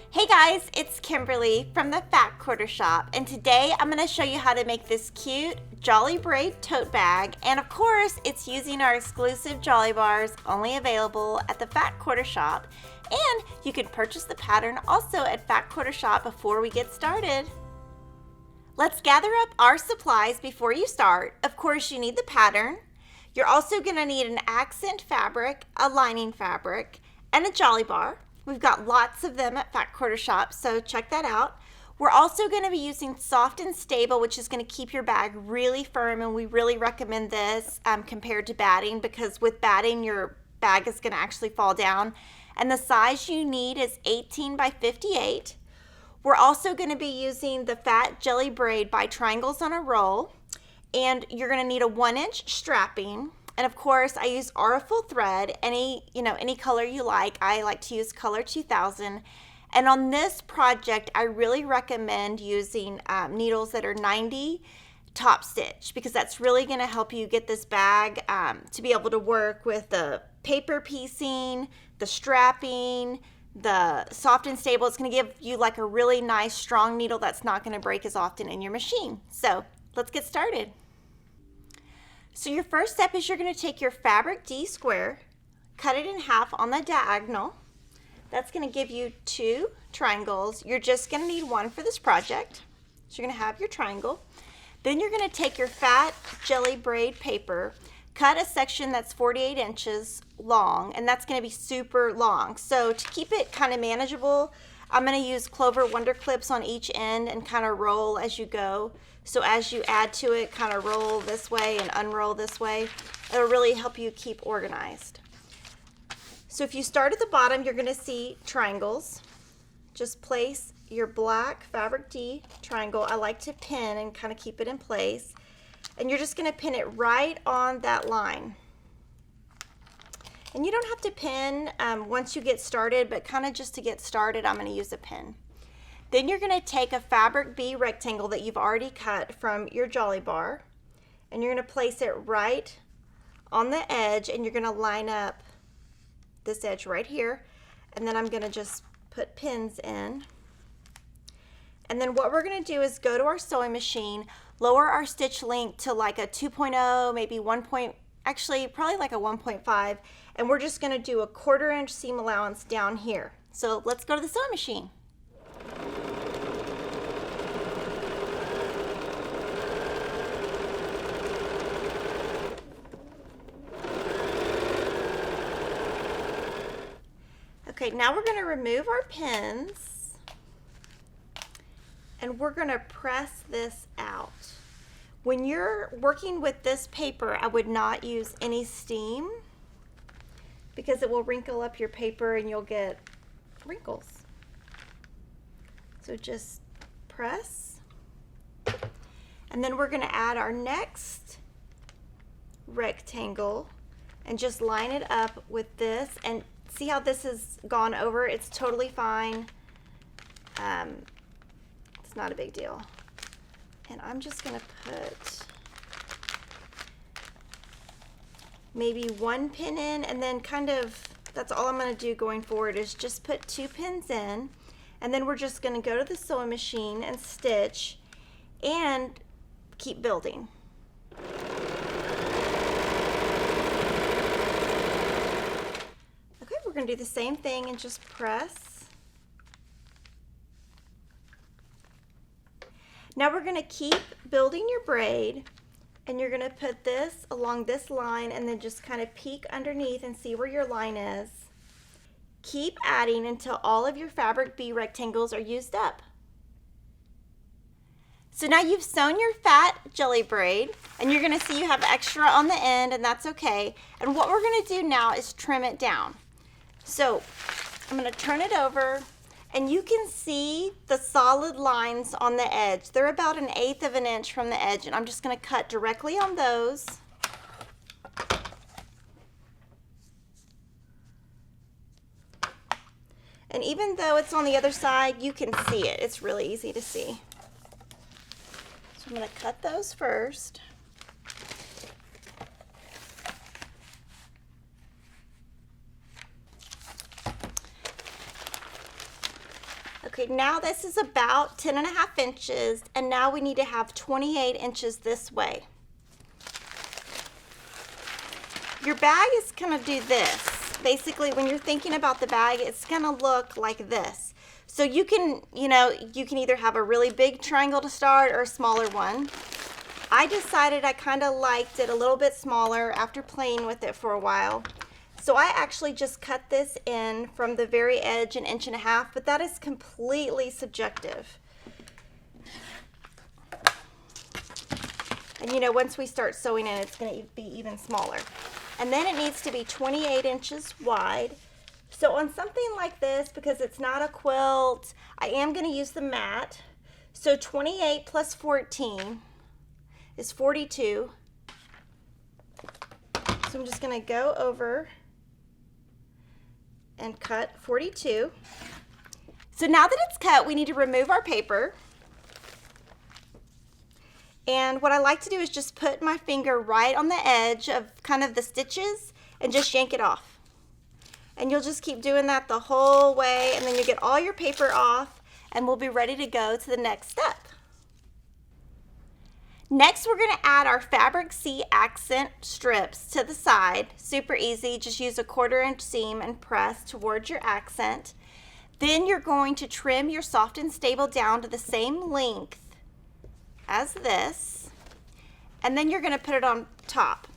Hey guys, it's Kimberly from the Fat Quarter Shop, and today I'm going to show you how to make this cute Jolly Braid tote bag, and of course it's using our exclusive Jolly bars only available at the Fat Quarter Shop, and you can purchase the pattern also at Fat Quarter Shop before we get started. Let's gather up our supplies before you start. Of course you need the pattern. You're also going to need an accent fabric, a lining fabric, and a Jolly bar. We've got lots of them at Fat Quarter Shop, so check that out. We're also going to be using Soft and Stable, which is going to keep your bag really firm, and we really recommend this compared to batting, because with batting your bag is going to actually fall down. And the size you need is 18 by 58. We're also going to be using the Fat Jelly Braid by Triangles on a Roll, and you're going to need a 1-inch strapping. And of course, I use Artful thread, any color you like. I like to use color 2000. And on this project, I really recommend using needles that are 90 top stitch, because that's really going to help you get this bag to be able to work with the paper piecing, the strapping, the Soft and Stable. It's going to give you like a really nice strong needle that's not going to break as often in your machine. So let's get started. So your first step is you're going to take your fabric D square, cut it in half on the diagonal. That's going to give you 2 triangles. You're just going to need 1 for this project. So you're going to have your triangle. Then you're going to take your Fat Jelly Braid paper, cut a section that's 48 inches long, and that's going to be super long. So to keep it kind of manageable, I'm going to use Clover Wonder Clips on each end and kind of roll as you go. So as you add to it, kind of roll this way and unroll this way. It'll really help you keep organized. So if you start at the bottom, you're going to see triangles. Just place your black fabric D triangle. I like to pin and kind of keep it in place. And you're just going to pin it right on that line. And you don't have to pin once you get started, but kind of just to get started, I'm going to use a pin. Then you're going to take a fabric B rectangle that you've already cut from your Jolly bar, and you're going to place it right on the edge, and you're going to line up this edge right here, and then I'm going to just put pins in. And then what we're going to do is go to our sewing machine, lower our stitch length to like a 2.0, maybe 1. Actually probably like a 1.5, and we're just going to do a 1/4 inch seam allowance down here. So let's go to the sewing machine. Okay, now we're going to remove our pins, and we're going to press this out. When you're working with this paper, I would not use any steam, because it will wrinkle up your paper and you'll get wrinkles. So just press, and then we're going to add our next rectangle and just line it up with this, and see how this has gone over? It's totally fine. It's not a big deal. And I'm just going to put maybe 1 pin in, and then kind of, that's all I'm going to do going forward, is just put 2 pins in, and then we're just going to go to the sewing machine and stitch and keep building. Okay, we're going to do the same thing and just press. Now we're going to keep building your braid, and you're going to put this along this line and then just kind of peek underneath and see where your line is. Keep adding until all of your fabric B rectangles are used up. So now you've sewn your Fat Jelly Braid, and you're going to see you have extra on the end, and that's okay. And what we're going to do now is trim it down. So I'm going to turn it over, and you can see the solid lines on the edge. They're about 1/8 of an inch from the edge, and I'm just going to cut directly on those. And even though it's on the other side, you can see it. It's really easy to see. So I'm going to cut those first. Okay, now this is about 10.5 inches, and now we need to have 28 inches this way. Your bag is gonna do this. Basically, when you're thinking about the bag, it's gonna look like this. So you can, you can either have a really big triangle to start or a smaller one. I decided I kind of liked it a little bit smaller after playing with it for a while. So I actually just cut this in from the very edge 1.5 inches, but that is completely subjective. And once we start sewing in, it's going to be even smaller. And then it needs to be 28 inches wide. So on something like this, because it's not a quilt, I am going to use the mat. So 28 plus 14 is 42. So I'm just going to go over and cut 42. So now that it's cut, we need to remove our paper. And what I like to do is just put my finger right on the edge of kind of the stitches and just yank it off. And you'll just keep doing that the whole way, and then you get all your paper off, and we'll be ready to go to the next step. Next, we're going to add our fabric C accent strips to the side. Super easy, just use a 1/4 inch seam and press towards your accent. Then you're going to trim your soft and stable down to the same length as this, and then you're going to put it on top.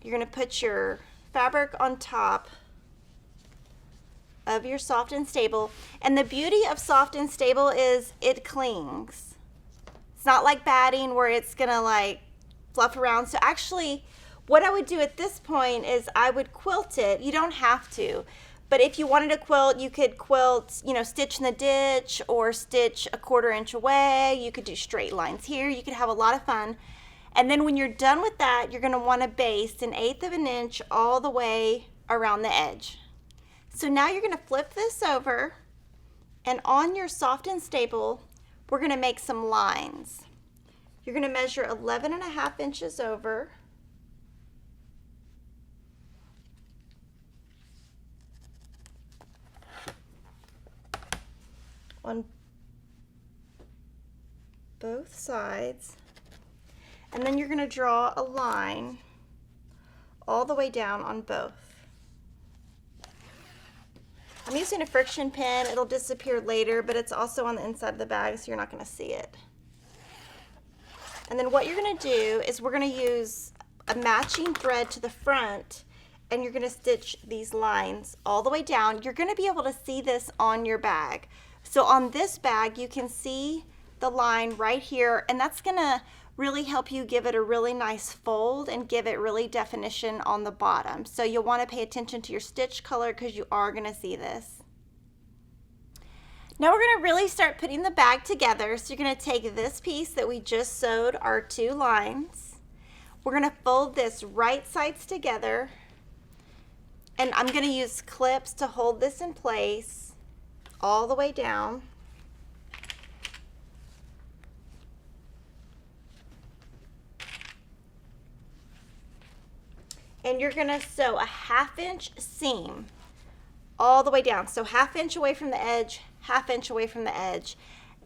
You're going to put your fabric on top of your soft and stable, and the beauty of soft and stable is it clings. It's not like batting where it's gonna like fluff around. So actually what I would do at this point is I would quilt it. You don't have to, but if you wanted to quilt, you could quilt, stitch in the ditch or stitch a 1/4 inch away. You could do straight lines here. You could have a lot of fun. And then when you're done with that, you're gonna wanna baste 1/8 inch all the way around the edge. So now you're gonna flip this over, and on your soft and stable, we're gonna make some lines. You're gonna measure 11.5 inches over. On both sides. And then you're gonna draw a line all the way down on both. I'm using a friction pin. It'll disappear later, but it's also on the inside of the bag, so you're not going to see it. And then what you're going to do is we're going to use a matching thread to the front, and you're going to stitch these lines all the way down. You're going to be able to see this on your bag. So on this bag, you can see the line right here, and that's going to really help you give it a really nice fold and give it really definition on the bottom. So you'll want to pay attention to your stitch color because you are going to see this. Now we're going to really start putting the bag together. So you're going to take this piece that we just sewed our 2 lines. We're going to fold this right sides together, and I'm going to use clips to hold this in place all the way down. And you're gonna sew a 1/2 inch seam all the way down. So 1/2 inch away from the edge, 1/2 inch away from the edge.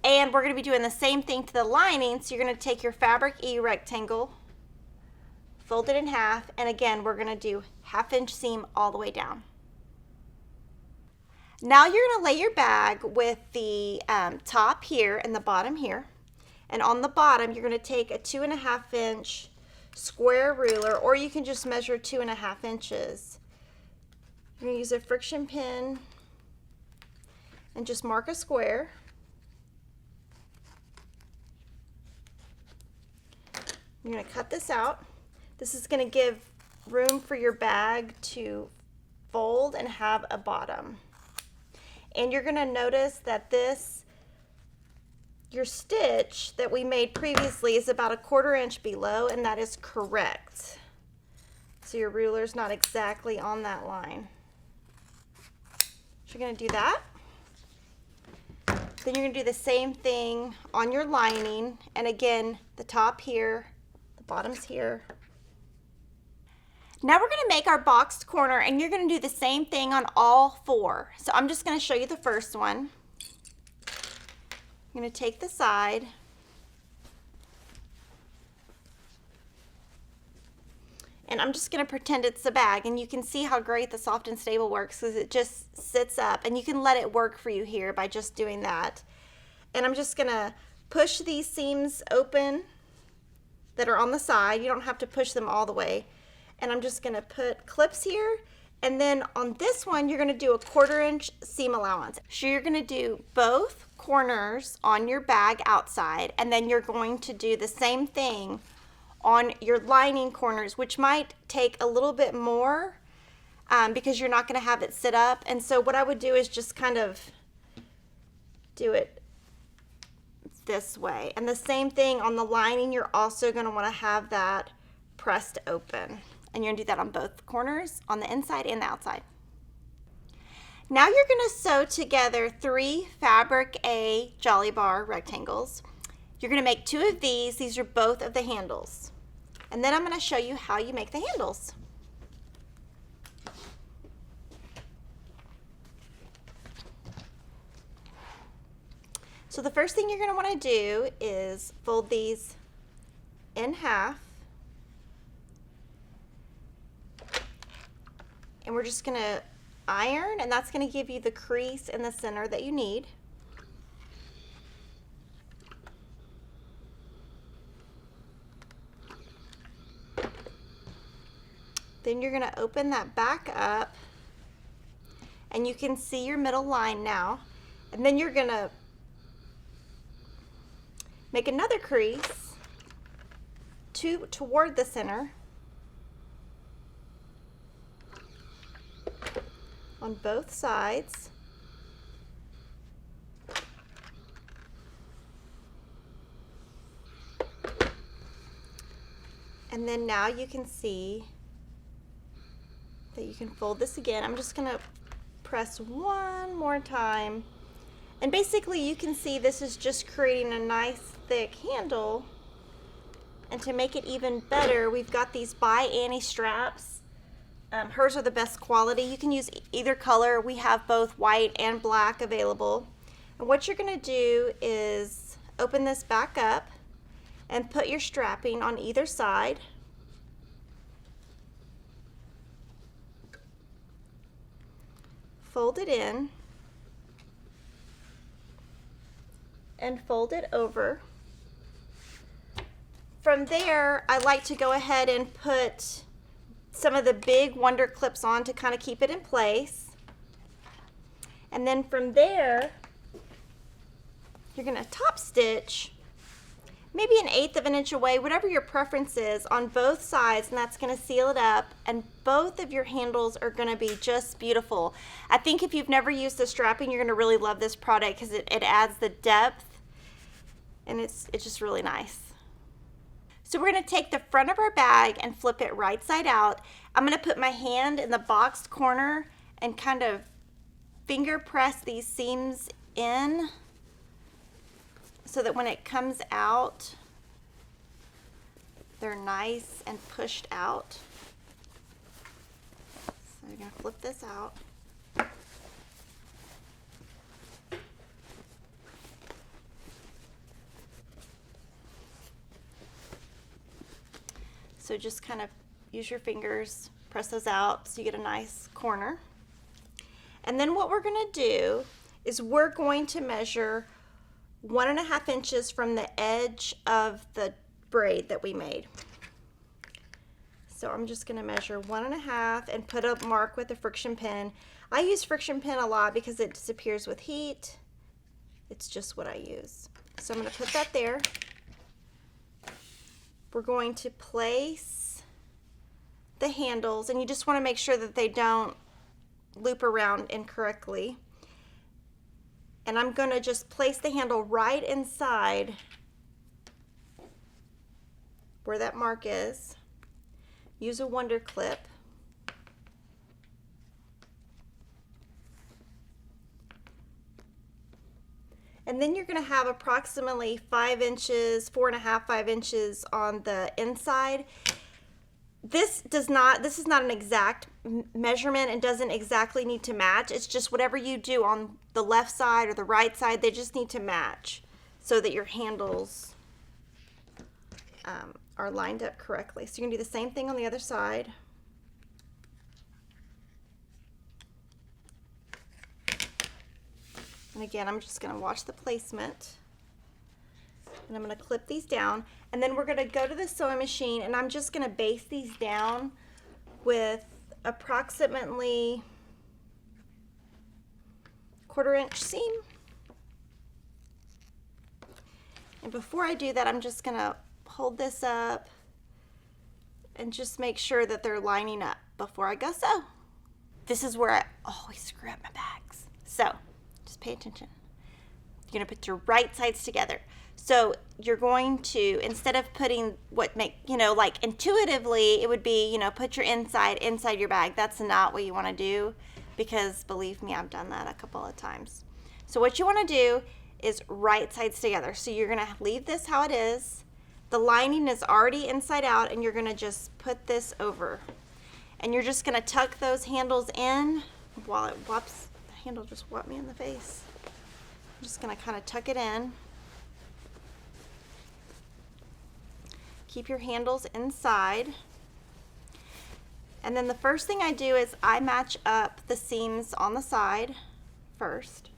And we're gonna be doing the same thing to the lining. So you're gonna take your fabric E rectangle, fold it in half, and again, we're gonna do 1/2 inch seam all the way down. Now you're gonna lay your bag with the top here and the bottom here. And on the bottom, you're gonna take a 2.5 inch square ruler, or you can just measure 2.5 inches. You're gonna use a friction pin and just mark a square. You're gonna cut this out. This is gonna give room for your bag to fold and have a bottom. And you're gonna notice that your stitch that we made previously is about a 1/4 inch below, and that is correct. So your ruler's not exactly on that line. So you're gonna do that. Then you're gonna do the same thing on your lining, and again, the top here, the bottom's here. Now we're gonna make our boxed corner, and you're gonna do the same thing on all 4. So I'm just gonna show you the first one. I'm going to take the side and I'm just going to pretend it's a bag, and you can see how great the Soft and Stable works because it just sits up, and you can let it work for you here by just doing that. And I'm just going to push these seams open that are on the side. You don't have to push them all the way. And I'm just going to put clips here, and then on this one you're going to do a 1/4 inch seam allowance. So you're going to do both corners on your bag outside, and then you're going to do the same thing on your lining corners, which might take a little bit more because you're not going to have it sit up. And so what I would do is just kind of do it this way. And the same thing on the lining, you're also going to want to have that pressed open. And you're going to do that on both corners, on the inside and the outside. Now you're going to sew together 3 fabric A Jolly Bar rectangles. You're going to make 2 of these. These are both of the handles. And then I'm going to show you how you make the handles. So the first thing you're going to want to do is fold these in half. And we're just going to iron, and that's going to give you the crease in the center that you need. Then you're going to open that back up, and you can see your middle line now. And then you're going to make another crease toward the center on both sides. And then now you can see that you can fold this again. I'm just going to press one more time. And basically you can see this is just creating a nice thick handle. And to make it even better, we've got these by Annie straps. Hers are the best quality. You can use either color. We have both white and black available. And what you're going to do is open this back up and put your strapping on either side. Fold it in and fold it over. From there, I like to go ahead and put some of the big Wonder clips on to kind of keep it in place. And then from there, you're going to top stitch maybe 1/8 of an inch away, whatever your preference is, on both sides, and that's going to seal it up, and both of your handles are going to be just beautiful. I think if you've never used the strapping, you're going to really love this product because it adds the depth, and it's just really nice. So we're going to take the front of our bag and flip it right side out. I'm going to put my hand in the boxed corner and kind of finger press these seams in so that when it comes out, they're nice and pushed out. So I'm going to flip this out. So just kind of use your fingers, press those out so you get a nice corner. And then what we're going to do is we're going to measure 1.5 inches from the edge of the braid that we made. So I'm just going to measure 1.5 and put a mark with a friction pin. I use friction pin a lot because it disappears with heat. It's just what I use. So I'm going to put that there. We're going to place the handles, and you just want to make sure that they don't loop around incorrectly. And I'm going to just place the handle right inside where that mark is. Use a Wonder clip. And then you're going to have approximately 5 inches, 4.5, 5 inches on the inside. This is not an exact measurement and doesn't exactly need to match. It's just whatever you do on the left side or the right side, they just need to match. so that your handles are lined up correctly. So you're gonna do the same thing on the other side. And again, I'm just gonna watch the placement. And I'm gonna clip these down. And then we're gonna go to the sewing machine and I'm just gonna baste these down with approximately 1/4 inch seam. And before I do that, I'm just gonna hold this up and just make sure that they're lining up before I go sew. This is where I always screw up my bags. So just pay attention. You're gonna put your right sides together. So you're going to, instead of putting what like intuitively it would be, put your inside your bag. That's not what you wanna do, because believe me, I've done that a couple of times. So what you wanna do is right sides together. So you're gonna leave this how it is. The lining is already inside out and you're gonna just put this over. And you're just gonna tuck those handles in while it whops. The handle just whopped me in the face. I'm just gonna kind of tuck it in. Keep your handles inside. And then the first thing I do is I match up the seams on the side first.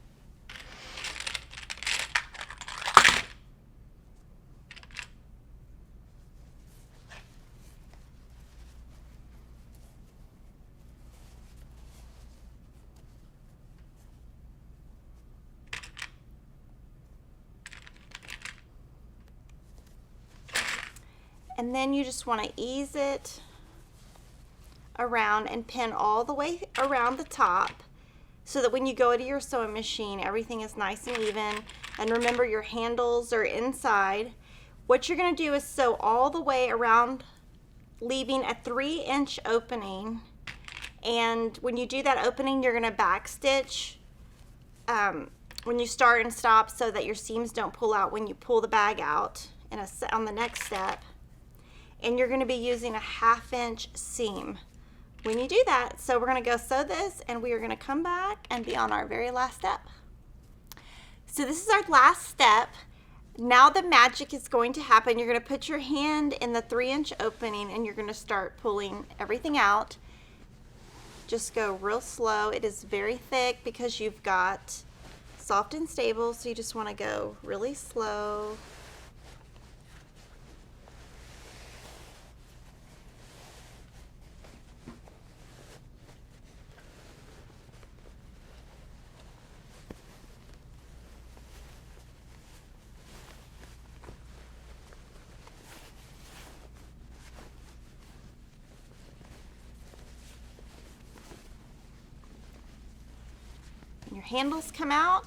And then you just want to ease it around and pin all the way around the top so that when you go to your sewing machine, everything is nice and even. And remember, your handles are inside. What you're going to do is sew all the way around, leaving a 3-inch opening. And when you do that opening, you're going to backstitch when you start and stop so that your seams don't pull out when you pull the bag out on the next step. And you're going to be using a 1/2 inch seam when you do that. So we're going to go sew this and we are going to come back and be on our very last step. So this is our last step. Now the magic is going to happen. You're going to put your hand in the 3-inch opening and you're going to start pulling everything out. Just go real slow. It is very thick because you've got soft and stable, so you just want to go really slow. Your handles come out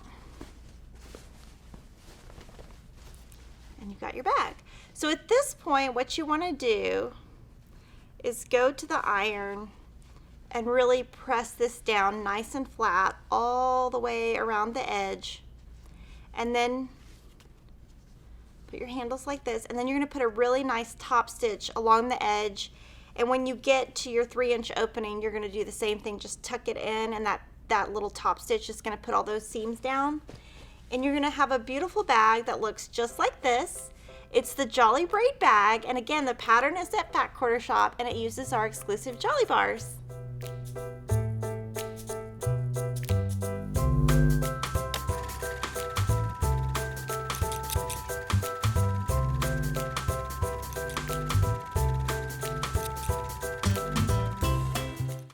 and you've got your bag. So at this point, what you want to do is go to the iron and really press this down nice and flat all the way around the edge, and then put your handles like this, and then you're going to put a really nice top stitch along the edge. And when you get to your 3-inch opening, you're going to do the same thing. Just tuck it in, and that little top stitch is going to put all those seams down. And you're going to have a beautiful bag that looks just like this. It's the Jolly Braid bag, and again, the pattern is at Fat Quarter Shop, and it uses our exclusive Jolly bars.